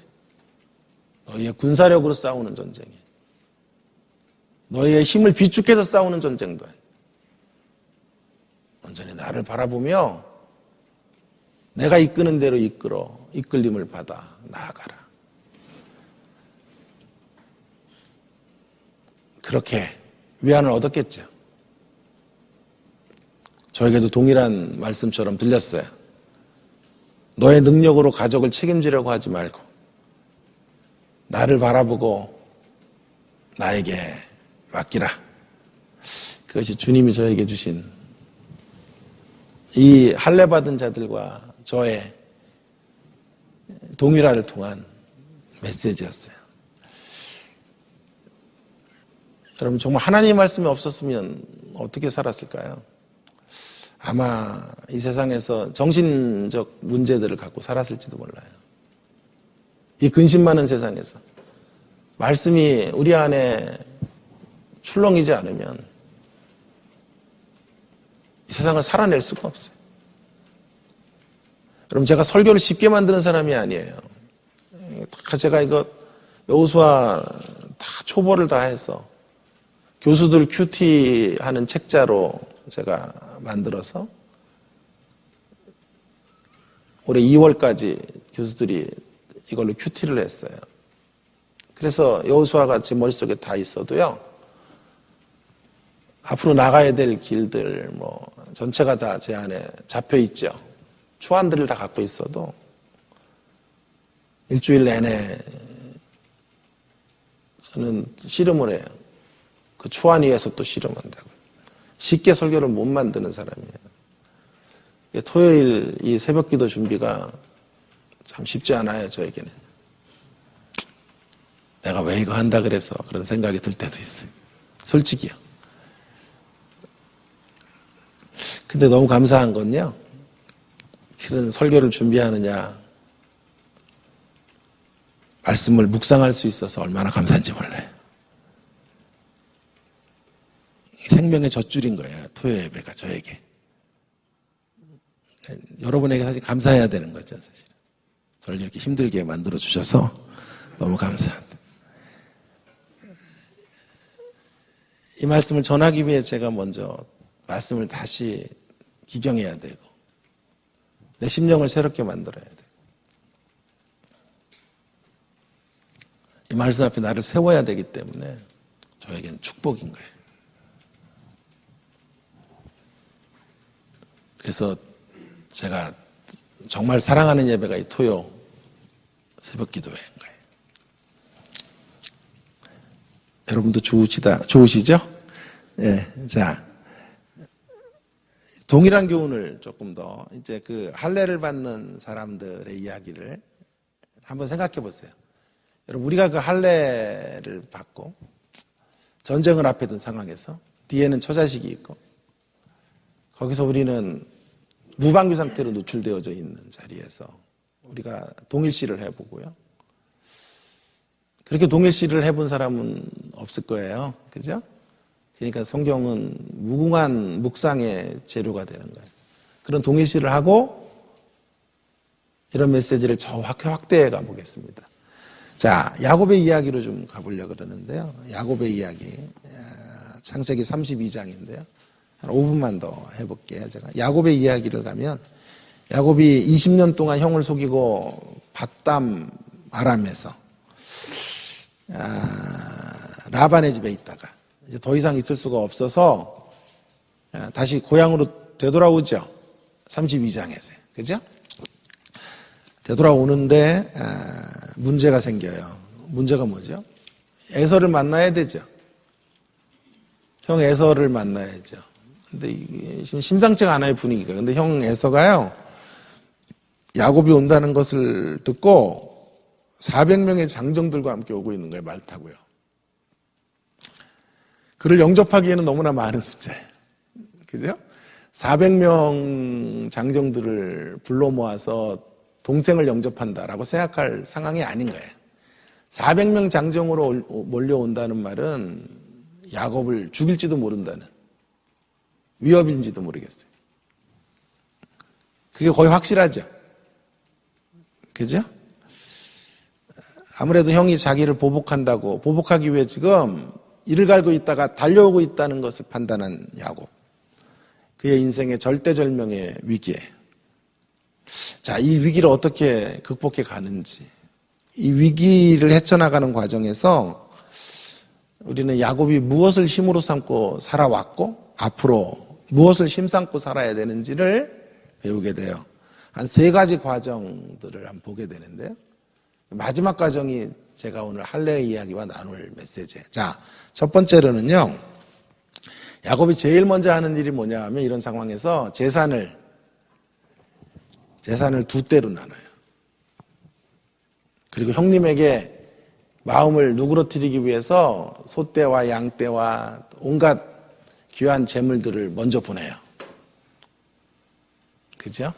너희의 군사력으로 싸우는 전쟁이에요. 너희의 힘을 비축해서 싸우는 전쟁도 아니에요. 온전히 나를 바라보며 내가 이끄는 대로 이끌림을 받아 나아가라. 그렇게 위안을 얻었겠죠. 저에게도 동일한 말씀처럼 들렸어요. 너의 능력으로 가족을 책임지려고 하지 말고 나를 바라보고 나에게 맡기라. 그것이 주님이 저에게 주신 이 할례 받은 자들과 저의 동일화를 통한 메시지였어요. 여러분 정말 하나님의 말씀이 없었으면 어떻게 살았을까요? 아마 이 세상에서 정신적 문제들을 갖고 살았을지도 몰라요. 이 근심 많은 세상에서 말씀이 우리 안에 출렁이지 않으면 이 세상을 살아낼 수가 없어요. 여러분 제가 설교를 쉽게 만드는 사람이 아니에요. 다 제가 이거 여호수아 다 초벌을 다 해서 교수들 큐티하는 책자로 제가 만들어서 올해 2월까지 교수들이 이걸로 큐티를 했어요. 그래서 여호수아가 제 머릿속에 다 있어도요. 앞으로 나가야 될 길들 전체가 다 제 안에 잡혀 있죠. 초안들을 다 갖고 있어도 일주일 내내 저는 씨름을 해요. 그 초안 위에서 또 씨름한다고요. 쉽게 설교를 못 만드는 사람이에요. 토요일 이 새벽 기도 준비가 참 쉽지 않아요, 저에게는. 내가 왜 이거 한다 그래서 그런 생각이 들 때도 있어요. 솔직히요. 근데 너무 감사한 건요. 실은 설교를 준비하느냐, 말씀을 묵상할 수 있어서 얼마나 감사한지 몰라요. 생명의 젖줄인 거예요. 토요 예배가 저에게. 여러분에게 사실 감사해야 되는 거죠, 사실. 저를 이렇게 힘들게 만들어 주셔서 너무 감사합니다. 이 말씀을 전하기 위해 제가 먼저 말씀을 다시 기경해야 되고 내 심령을 새롭게 만들어야 되고 이 말씀 앞에 나를 세워야 되기 때문에 저에겐 축복인 거예요. 그래서 제가 정말 사랑하는 예배가 이 토요 새벽 기도회인 거예요. 여러분도 좋으시죠? 예, 자, 동일한 교훈을 조금 더 이제 그 할례를 받는 사람들의 이야기를 한번 생각해 보세요. 여러분, 우리가 그 할례를 받고 전쟁을 앞에 둔 상황에서 뒤에는 처자식이 있고 거기서 우리는 무방비 상태로 노출되어져 있는 자리에서 우리가 동일시를 해보고요. 그렇게 동일시를 해본 사람은 없을 거예요. 그죠? 그러니까 성경은 무궁한 묵상의 재료가 되는 거예요. 그런 동일시를 하고 이런 메시지를 저 확대해 가보겠습니다. 자, 야곱의 이야기로 좀 가보려고 그러는데요. 야곱의 이야기. 창세기 32장인데요. 한 5분만 더 해볼게요. 제가 야곱의 이야기를 가면 야곱이 20년 동안 형을 속이고 밧담 아람에서 라반의 집에 있다가 이제 더 이상 있을 수가 없어서 다시 고향으로 되돌아오죠. 32장에서. 그죠? 되돌아오는데 문제가 생겨요. 문제가 뭐죠? 에서를 만나야 되죠. 형 에서를 만나야죠. 근데 이게 심상치가 않아요, 분위기가. 근데 형 에서가요, 야곱이 온다는 것을 듣고 400명의 장정들과 함께 오고 있는 거예요, 말 타고요. 그를 영접하기에는 너무나 많은 숫자예요. 그죠? 400명 장정들을 불러 모아서 동생을 영접한다라고 생각할 상황이 아닌 거예요. 400명 장정으로 몰려온다는 말은 야곱을 죽일지도 모른다는 위협인지도 모르겠어요. 그게 거의 확실하죠. 그죠? 아무래도 형이 자기를 보복하기 위해 지금 이를 갈고 있다가 달려오고 있다는 것을 판단한 야곱. 그의 인생의 절대절명의 위기에. 자, 이 위기를 어떻게 극복해 가는지. 이 위기를 헤쳐나가는 과정에서 우리는 야곱이 무엇을 힘으로 삼고 살아왔고 앞으로 무엇을 힘삼고 살아야 되는지를 배우게 돼요. 한 3가지 과정들을 한번 보게 되는데요. 마지막 과정이 제가 오늘 할례의 이야기와 나눌 메시지예요. 자, 첫 번째로는요. 야곱이 제일 먼저 하는 일이 뭐냐 하면 이런 상황에서 재산을 2대로 나눠요. 그리고 형님에게 마음을 누그러뜨리기 위해서 소떼와 양떼와 온갖 귀한 재물들을 먼저 보내요. 그죠?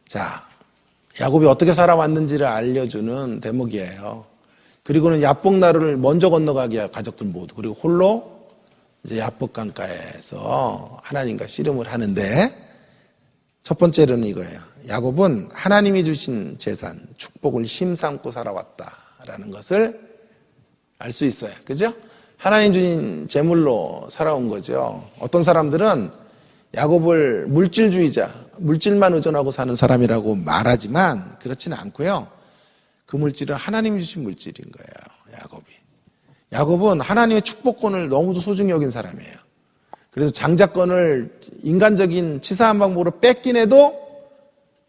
자, 야곱이 어떻게 살아왔는지를 알려주는 대목이에요. 그리고는 야복나루를 먼저 건너가게 해요. 가족들 모두. 그리고 홀로 이제 야복 강가에서 하나님과 씨름을 하는데 첫 번째로는 이거예요. 야곱은 하나님이 주신 재산, 축복을 힘삼고 살아왔다라는 것을 알 수 있어요. 그죠? 하나님 주신 재물로 살아온 거죠. 어떤 사람들은 야곱을 물질주의자, 물질만 의존하고 사는 사람이라고 말하지만 그렇지는 않고요. 그 물질은 하나님이 주신 물질인 거예요. 야곱은 하나님의 축복권을 너무도 소중히 여긴 사람이에요. 그래서 장자권을 인간적인 치사한 방법으로 뺏긴 해도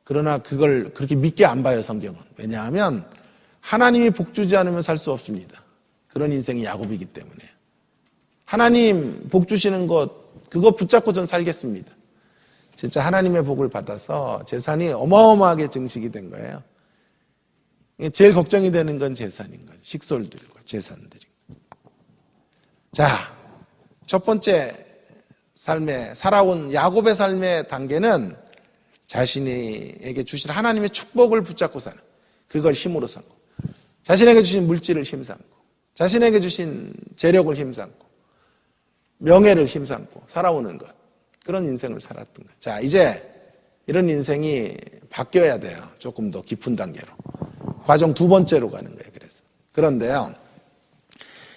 그러나 그걸 그렇게 믿게 안 봐요, 성경은. 왜냐하면 하나님이 복 주지 않으면 살 수 없습니다. 그런 인생이 야곱이기 때문에. 하나님 복 주시는 것 그거 붙잡고 전 살겠습니다. 진짜 하나님의 복을 받아서 재산이 어마어마하게 증식이 된 거예요. 제일 걱정이 되는 건 재산인 거죠. 식솔들과 재산들이. 자, 첫 번째 살아온 야곱의 삶의 단계는 자신에게 주신 하나님의 축복을 붙잡고 사는, 그걸 힘으로 삼고, 자신에게 주신 물질을 힘삼고, 자신에게 주신 재력을 힘삼고, 명예를 힘삼고 살아오는 것, 그런 인생을 살았던 것. 자, 이제 이런 인생이 바뀌어야 돼요. 조금 더 깊은 단계로. 과정 두 번째로 가는 거예요. 그래서. 그런데요.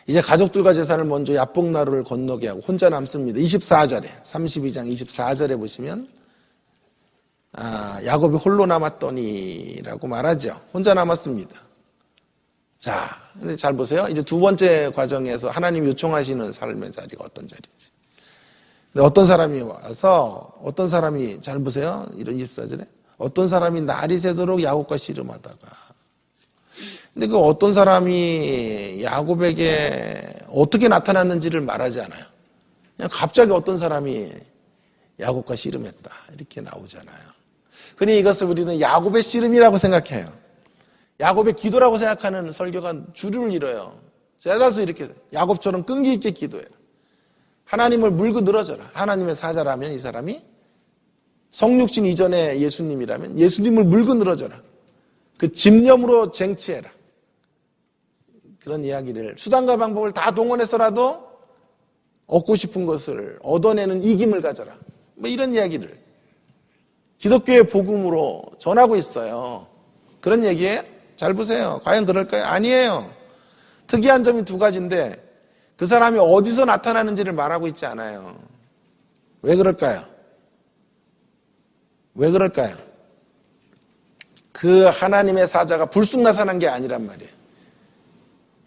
이제 가족들과 재산을 먼저 야복나루를 건너게 하고 혼자 남습니다. 24절에 32장 24절에 보시면 야곱이 홀로 남았더니라고 말하죠. 혼자 남았습니다. 자, 근데 잘 보세요. 이제 두 번째 과정에서 하나님 요청하시는 삶의 자리가 어떤 자리인지. 근데 어떤 사람이 와서 어떤 사람이 잘 보세요. 이런 24절에 어떤 사람이 날이 새도록 야곱과 씨름하다가 근데 그 어떤 사람이 야곱에게 어떻게 나타났는지를 말하지 않아요. 그냥 갑자기 어떤 사람이 야곱과 씨름했다. 이렇게 나오잖아요. 흔히 이것을 우리는 야곱의 씨름이라고 생각해요. 야곱의 기도라고 생각하는 설교가 주류를 이뤄요. 대다수 이렇게 야곱처럼 끈기 있게 기도해라. 하나님을 물고 늘어져라. 하나님의 사자라면 이 사람이 성육신 이전에 예수님이라면 예수님을 물고 늘어져라. 그 집념으로 쟁취해라. 그런 이야기를 수단과 방법을 다 동원해서라도 얻고 싶은 것을 얻어내는 이김을 가져라. 뭐 이런 이야기를 기독교의 복음으로 전하고 있어요. 그런 얘기예요? 잘 보세요. 과연 그럴까요? 아니에요. 특이한 점이 두 가지인데 그 사람이 어디서 나타나는지를 말하고 있지 않아요. 왜 그럴까요? 왜 그럴까요? 그 하나님의 사자가 불쑥 나타난 게 아니란 말이에요.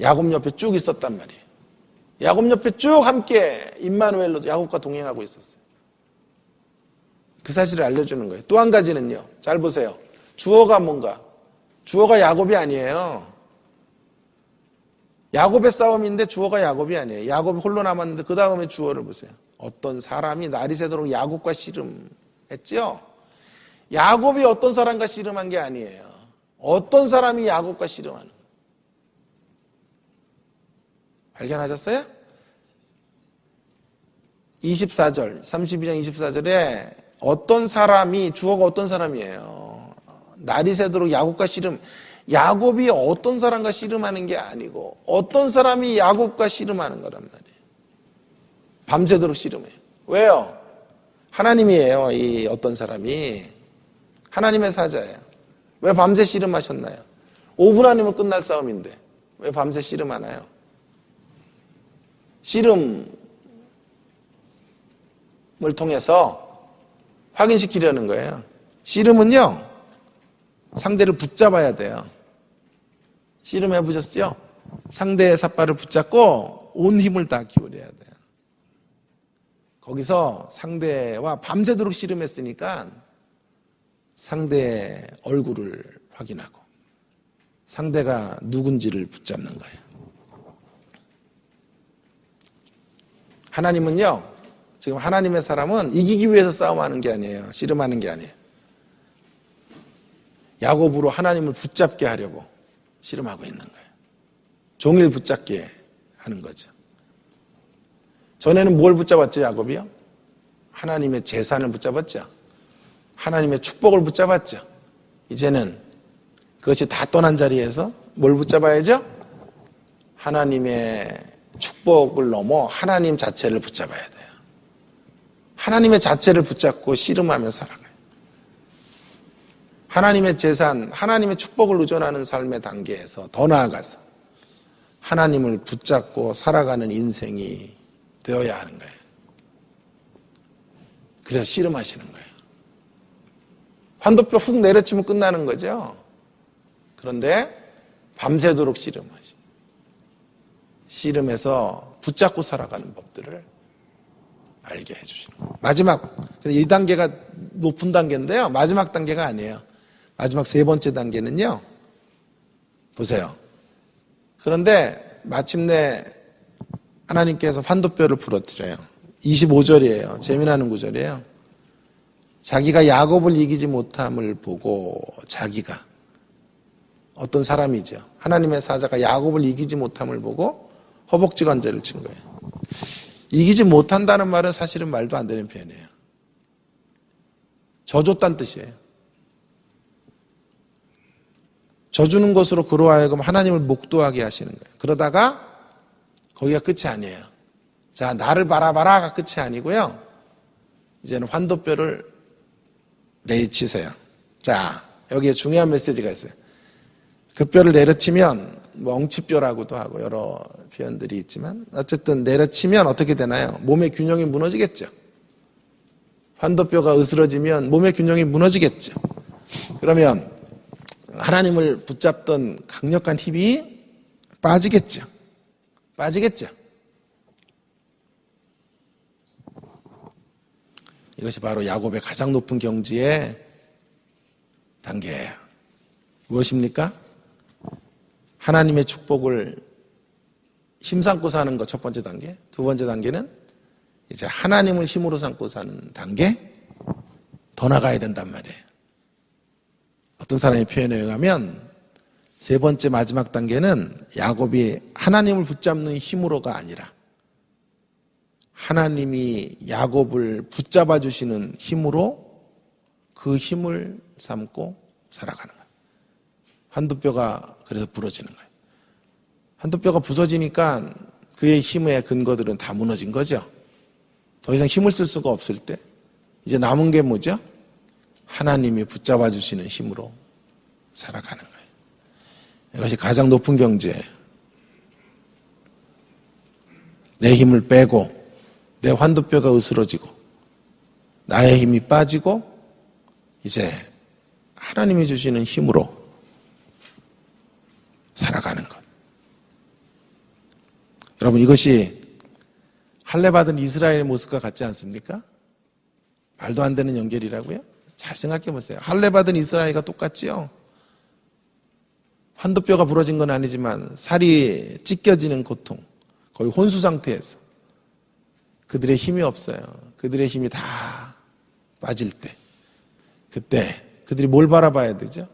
야곱 옆에 쭉 있었단 말이에요. 야곱 옆에 쭉 함께 임마누엘로 야곱과 동행하고 있었어요. 그 사실을 알려주는 거예요. 또 한 가지는요. 잘 보세요. 주어가 뭔가? 주어가 야곱이 아니에요. 야곱의 싸움인데 주어가 야곱이 아니에요. 야곱이 홀로 남았는데 그 다음에 주어를 보세요. 어떤 사람이 날이 새도록 야곱과 씨름했죠? 야곱이 어떤 사람과 씨름한 게 아니에요. 어떤 사람이 야곱과 씨름하는 거예요. 발견하셨어요? 24절, 32장 24절에 어떤 사람이, 주어가 어떤 사람이에요. 날이 새도록 야곱과 씨름, 야곱이 어떤 사람과 씨름하는 게 아니고 어떤 사람이 야곱과 씨름하는 거란 말이에요. 밤새도록 씨름해요. 왜요? 하나님이에요. 이 어떤 사람이. 하나님의 사자예요. 왜 밤새 씨름하셨나요? 5분 아니면 끝날 싸움인데 왜 밤새 씨름하나요? 씨름을 통해서 확인시키려는 거예요. 씨름은요, 상대를 붙잡아야 돼요. 씨름 해보셨죠? 상대의 삿발을 붙잡고 온 힘을 다 기울여야 돼요. 거기서 상대와 밤새도록 씨름했으니까 상대의 얼굴을 확인하고 상대가 누군지를 붙잡는 거예요. 하나님은요, 지금 하나님의 사람은 이기기 위해서 싸움하는 게 아니에요. 씨름하는 게 아니에요. 야곱으로 하나님을 붙잡게 하려고 씨름하고 있는 거예요. 종일 붙잡게 하는 거죠. 전에는 뭘 붙잡았죠, 야곱이요? 하나님의 재산을 붙잡았죠. 하나님의 축복을 붙잡았죠. 이제는 그것이 다 떠난 자리에서 뭘 붙잡아야죠? 하나님의 축복을 넘어 하나님 자체를 붙잡아야 돼요. 하나님의 자체를 붙잡고 씨름하며 살아가요. 하나님의 재산, 하나님의 축복을 의존하는 삶의 단계에서 더 나아가서 하나님을 붙잡고 살아가는 인생이 되어야 하는 거예요. 그래서 씨름하시는 거예요. 환도뼈 훅 내려치면 끝나는 거죠. 그런데 밤새도록 씨름하시. 씨름해서 붙잡고 살아가는 법들을 알게 해주시는 거예요. 마지막 1단계가 높은 단계인데요. 마지막 단계가 아니에요. 마지막 세 번째 단계는요. 보세요. 그런데 마침내 하나님께서 환도뼈를 부러뜨려요. 25절이에요. 재미나는 구절이에요. 자기가 야곱을 이기지 못함을 보고 자기가 어떤 사람이죠. 하나님의 사자가 야곱을 이기지 못함을 보고 허벅지 관절을 친 거예요. 이기지 못한다는 말은 사실은 말도 안 되는 표현이에요. 져줬다는 뜻이에요. 져주는 것으로 그로 하여금 하나님을 목도하게 하시는 거예요. 그러다가 거기가 끝이 아니에요. 자, 나를 바라봐라가 끝이 아니고요. 이제는 환도뼈를 내리치세요. 자, 여기에 중요한 메시지가 있어요. 그 뼈를 내려치면 뭐 엉치뼈라고도 하고 여러 표현들이 있지만 어쨌든 내려치면 어떻게 되나요? 몸의 균형이 무너지겠죠. 환도뼈가 으스러지면 몸의 균형이 무너지겠죠. 그러면 하나님을 붙잡던 강력한 힘이 빠지겠죠. 빠지겠죠. 이것이 바로 야곱의 가장 높은 경지의 단계예요. 무엇입니까? 하나님의 축복을 힘삼고 사는 것 첫 번째 단계. 두 번째 단계는 이제 하나님을 힘으로 삼고 사는 단계. 더 나가야 된단 말이에요. 어떤 사람의 표현에 의하면 세 번째 마지막 단계는 야곱이 하나님을 붙잡는 힘으로가 아니라 하나님이 야곱을 붙잡아 주시는 힘으로 그 힘을 삼고 살아가는 거예요. 한두 뼈가 그래서 부러지는 거예요. 한두 뼈가 부서지니까 그의 힘의 근거들은 다 무너진 거죠. 더 이상 힘을 쓸 수가 없을 때 이제 남은 게 뭐죠? 하나님이 붙잡아 주시는 힘으로 살아가는 거예요. 이것이 가장 높은 경지예요. 내 힘을 빼고 내 환도뼈가 으스러지고 나의 힘이 빠지고 이제 하나님이 주시는 힘으로 살아가는 것. 여러분, 이것이 할례받은 이스라엘의 모습과 같지 않습니까? 말도 안 되는 연결이라고요? 잘 생각해 보세요. 할례받은 이스라엘과 똑같지요? 환도뼈가 부러진 건 아니지만 살이 찢겨지는 고통, 거의 혼수 상태에서 그들의 힘이 없어요. 그들의 힘이 다 빠질 때, 그때 그들이 뭘 바라봐야 되죠?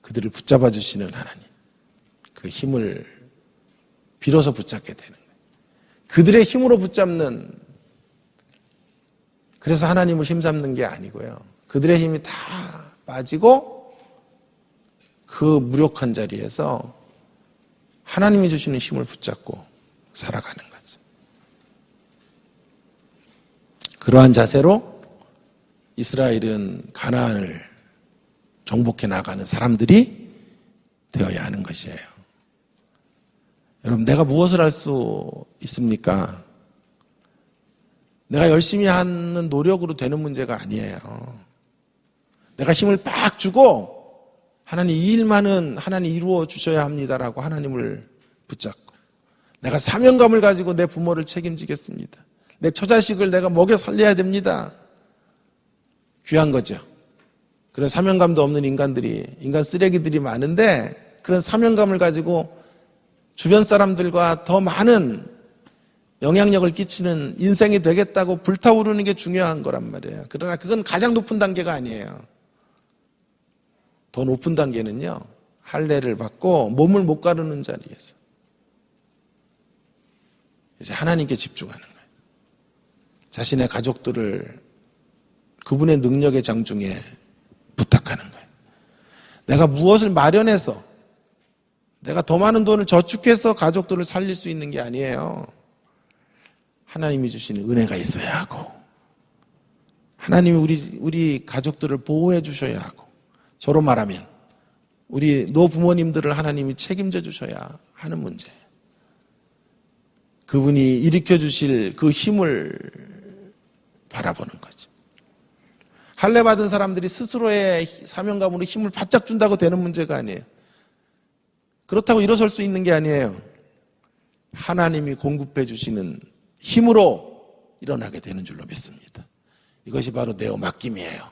그들을 붙잡아 주시는 하나님. 그 힘을 비로소 붙잡게 되는 거예요. 그들의 힘으로 붙잡는, 그래서 하나님을 힘잡는 게 아니고요. 그들의 힘이 다 빠지고 그 무력한 자리에서 하나님이 주시는 힘을 붙잡고 살아가는 거죠. 그러한 자세로 이스라엘은 가나안을 정복해 나가는 사람들이 되어야 하는 것이에요. 여러분, 내가 무엇을 할 수 있습니까? 내가 열심히 하는 노력으로 되는 문제가 아니에요. 내가 힘을 빡 주고 하나님 이 일만은 하나님 이루어 주셔야 합니다라고 하나님을 붙잡고 내가 사명감을 가지고 내 부모를 책임지겠습니다. 내 처자식을 내가 먹여 살려야 됩니다. 귀한 거죠. 그런 사명감도 없는 인간 쓰레기들이 많은데 그런 사명감을 가지고 주변 사람들과 더 많은 영향력을 끼치는 인생이 되겠다고 불타오르는 게 중요한 거란 말이에요. 그러나 그건 가장 높은 단계가 아니에요. 더 높은 단계는요, 할례를 받고 몸을 못 가르는 자리에서 이제 하나님께 집중하는 거예요. 자신의 가족들을 그분의 능력의 장중에 부탁하는 거예요. 내가 무엇을 마련해서 내가 더 많은 돈을 저축해서 가족들을 살릴 수 있는 게 아니에요. 하나님이 주시는 은혜가 있어야 하고 하나님이 우리 가족들을 보호해 주셔야 하고 저로 말하면 우리 노부모님들을 하나님이 책임져 주셔야 하는 문제예요. 그분이 일으켜 주실 그 힘을 바라보는 거죠. 할례 받은 사람들이 스스로의 사명감으로 힘을 바짝 준다고 되는 문제가 아니에요. 그렇다고 일어설 수 있는 게 아니에요. 하나님이 공급해 주시는 힘으로 일어나게 되는 줄로 믿습니다. 이것이 바로 네오 맡김이에요.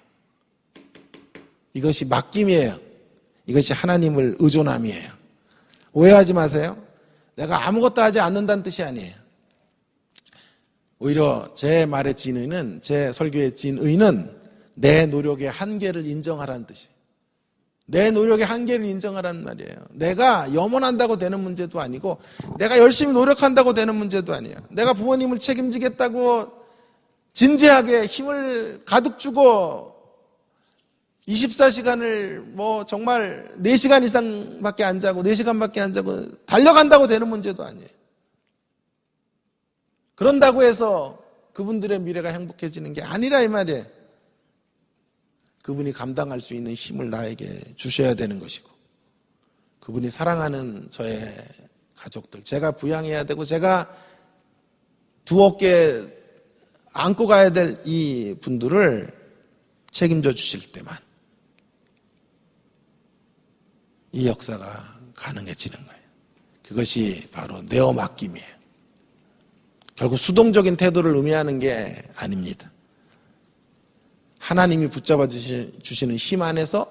이것이 맡김이에요. 이것이 하나님을 의존함이에요. 오해하지 마세요. 내가 아무것도 하지 않는다는 뜻이 아니에요. 오히려 제 말의 진의는, 제 설교의 진의는 내 노력의 한계를 인정하라는 뜻이에요. 내 노력의 한계를 인정하라는 말이에요. 내가 염원한다고 되는 문제도 아니고 내가 열심히 노력한다고 되는 문제도 아니에요. 내가 부모님을 책임지겠다고 진지하게 힘을 가득 주고 24시간을 뭐 정말 4시간 이상밖에 안 자고 4시간밖에 안 자고 달려간다고 되는 문제도 아니에요. 그런다고 해서 그분들의 미래가 행복해지는 게 아니라 이 말이에요. 그분이 감당할 수 있는 힘을 나에게 주셔야 되는 것이고, 그분이 사랑하는 저의 가족들, 제가 부양해야 되고 제가 두 어깨 안고 가야 될 이 분들을 책임져 주실 때만 이 역사가 가능해지는 거예요. 그것이 바로 내어 맡김이에요. 결국 수동적인 태도를 의미하는 게 아닙니다. 하나님이 붙잡아 주시는 힘 안에서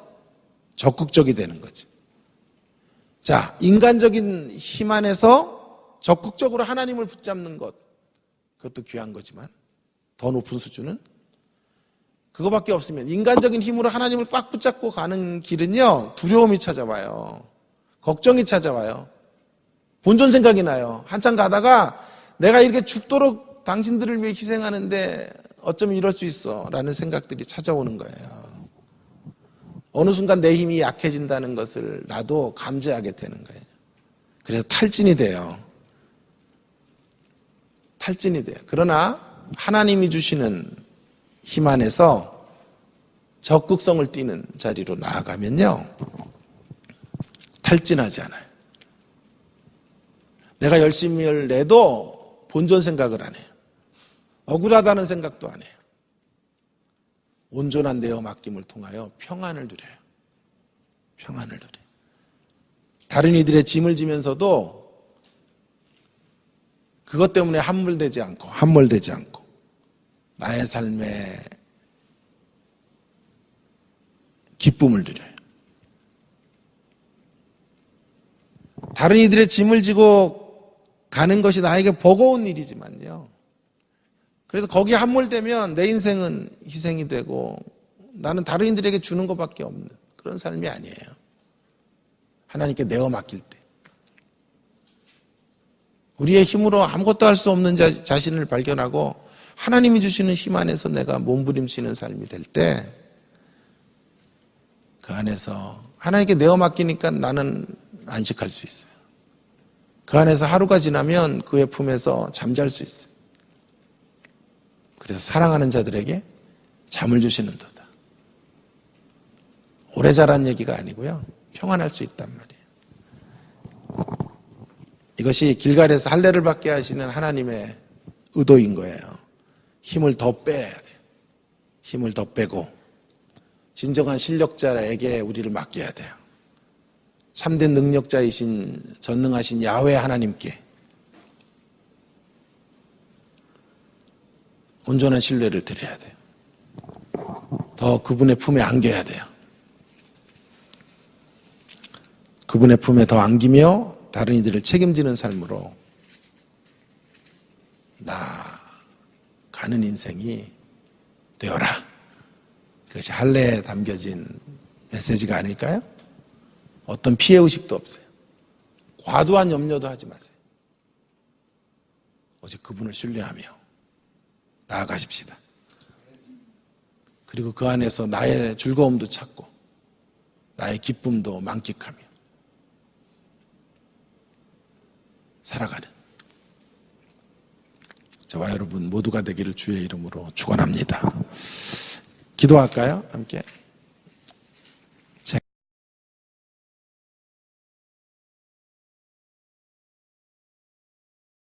적극적이 되는 거죠. 자, 인간적인 힘 안에서 적극적으로 하나님을 붙잡는 것, 그것도 귀한 거지만 더 높은 수준은 그거밖에 없으면, 인간적인 힘으로 하나님을 꽉 붙잡고 가는 길은요, 두려움이 찾아와요. 걱정이 찾아와요. 본전 생각이 나요. 한참 가다가 내가 이렇게 죽도록 당신들을 위해 희생하는데 어쩌면 이럴 수 있어 라는 생각들이 찾아오는 거예요. 어느 순간 내 힘이 약해진다는 것을 나도 감지하게 되는 거예요. 그래서 탈진이 돼요. 탈진이 돼요. 그러나 하나님이 주시는 힘 안에서 적극성을 띠는 자리로 나아가면요, 탈진하지 않아요. 내가 열심히 내도 본전 생각을 안 해요. 억울하다는 생각도 안 해요. 온전한 내어 맡김을 통하여 평안을 누려요. 평안을 누려요. 다른 이들의 짐을 지면서도 그것 때문에 함몰되지 않고 나의 삶에 기쁨을 누려요. 다른 이들의 짐을 지고 가는 것이 나에게 버거운 일이지만요, 그래서 거기에 함몰되면 내 인생은 희생이 되고 나는 다른 이들에게 주는 것밖에 없는 그런 삶이 아니에요. 하나님께 내어 맡길 때 우리의 힘으로 아무것도 할 수 없는 자신을 발견하고 하나님이 주시는 힘 안에서 내가 몸부림치는 삶이 될 때, 그 안에서 하나님께 내어 맡기니까 나는 안식할 수 있어요. 그 안에서 하루가 지나면 그의 품에서 잠잘 수 있어요. 그래서 사랑하는 자들에게 잠을 주시는 도다. 오래 자란 얘기가 아니고요, 평안할 수 있단 말이에요. 이것이 길갈에서 할례를 받게 하시는 하나님의 의도인 거예요. 힘을 더 빼야 돼요. 힘을 더 빼고 진정한 실력자에게 우리를 맡겨야 돼요. 참된 능력자이신 전능하신 야훼 하나님께 온전한 신뢰를 드려야 돼요. 더 그분의 품에 안겨야 돼요. 그분의 품에 더 안기며 다른 이들을 책임지는 삶으로 나가는 인생이 되어라. 그것이 할례에 담겨진 메시지가 아닐까요? 어떤 피해의식도 없어요. 과도한 염려도 하지 마세요. 오직 그분을 신뢰하며 나아가십시다. 그리고 그 안에서 나의 즐거움도 찾고 나의 기쁨도 만끽하며 살아가는 저와 여러분 모두가 되기를 주의 이름으로 축원합니다. 기도할까요? 함께.